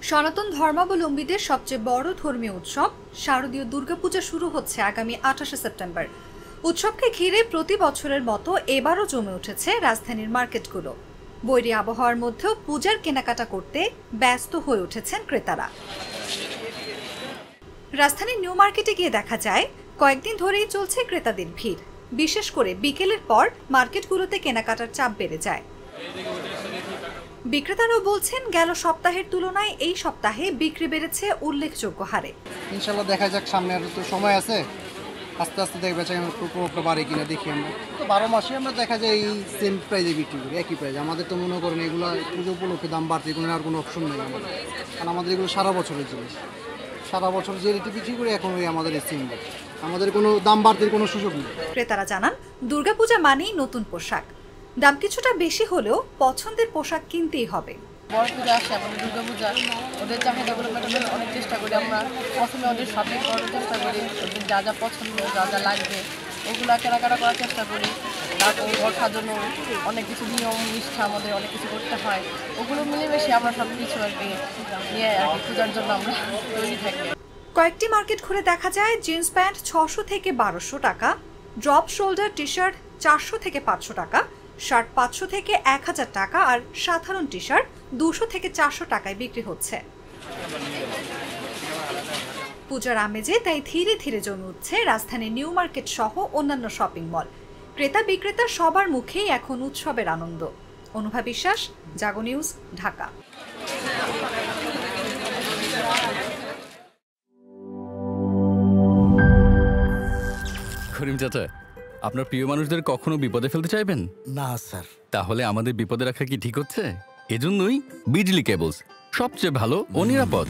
সনাতন ধর্মাবলম্বীদের সবচেয়ে বড় ধর্মীয় উৎসব শারদীয় দুর্গাপূজা শুরু হচ্ছে আগামী 28 সেপ্টেম্বর। উৎসবকে ঘিরে প্রতি বছরের মতো এবারও জমে উঠেছে রাজধানীর মার্কেটগুলো। বৈরী আবহাওয়ার মধ্যেও পূজার কেনাকাটা করতে ব্যস্ত হয়ে উঠেছেন ক্রেতারা। রাজধানীর নিউ মার্কেটে গিয়ে দেখা যায় কয়েকদিন ধরেই চলছে ক্রেতাদের ভিড়। বিশেষ করে বিকেলের পর মার্কেটগুলোতে কেনাকাটার চাপ বেড়ে যায়। বিক্রেতারাও বলছেন গেল সপ্তাহের তুলনায় এই সপ্তাহে বিক্রি বেড়েছে উল্লেখযোগ্য হারে। ইনশাল্লাহ দেখা যাক, সামনে আর তো সময় আছে, আস্তে আস্তে দেখবে প্রকোপটা বাড়ে কিনা দেখি। আমরা তো 12 মাসে আমরা দেখা যায় এই সেম প্রাইসে বিক্রি করি, একই প্রাইস। আমাদের তো মনে করেন এগুলো পুজো উপলক্ষে দাম বাড়তে কোনো আর কোনো অপশন নেই আমাদের, কারণ আমাদের এগুলো সারা বছরের জিনিস। সারা বছর যে রেটে বিক্রি করি এখন ওই আমাদের এই সেম রেট, আমাদের কোনো দাম বাড়তে কোনো সুযোগ নেই। ক্রেতারা জানান দুর্গাপূজা মানেই নতুন পোশাক। দাম কিছুটা বেশি হলেও পছন্দের পোশাক কিনতেই হবে। বড় পূজা আসে আমাদের দুর্গাপূজা, ওদের চাহিদাগুলো মেটানোর অনেক চেষ্টা করি আমরা। প্রথমে ওদের শপিং করার চেষ্টা করি, ওদের যা যা পছন্দ যা যা লাগবে ওগুলো কেনাকাটা করার চেষ্টা করি। তারপর ঘর সাজানো অনেক কিছু নিয়ম নিষ্ঠা আমাদের অনেক কিছু করতে হয়, ওগুলো মিলেমিশে আমরা সব কিছু আর কি নিয়ে আর কি পূজার জন্য আমরা তৈরি থাকি। কয়েকটি মার্কেট ঘুরে দেখা যায় জিন্স প্যান্ট 600 থেকে 1200 টাকা, ড্রপ শোল্ডার টি শার্ট 400 থেকে 500 টাকা, শার্ট 500 থেকে 1000 টাকা আর সাধারণ টি শার্ট 200 থেকে 400 টাকায় বিক্রি হচ্ছে। পূজার আমেজে তাই ধীরে ধীরে জমে উঠছে রাজধানীর নিউ মার্কেট সহ অন্যান্য শপিং মল। ক্রেতা বিক্রেতা সবার মুখেই এখন উৎসবের আনন্দ। অনুভা বিশ্বাস, জাগো নিউজ, ঢাকা। করিম চাচা, আপনার প্রিয় মানুষদের কখনো বিপদে ফেলতে চাইবেন না স্যার। তাহলে আমাদের বিপদে রাখা কি ঠিক হচ্ছে? এজন্যই বিজলি কেবলস সবচেয়ে ভালো ও নিরাপদ।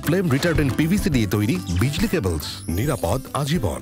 ফ্লেম রিটার্ডেন্ট পিভিসি দিয়ে তৈরি বিজলি কেবলস, নিরাপদ আজীবন।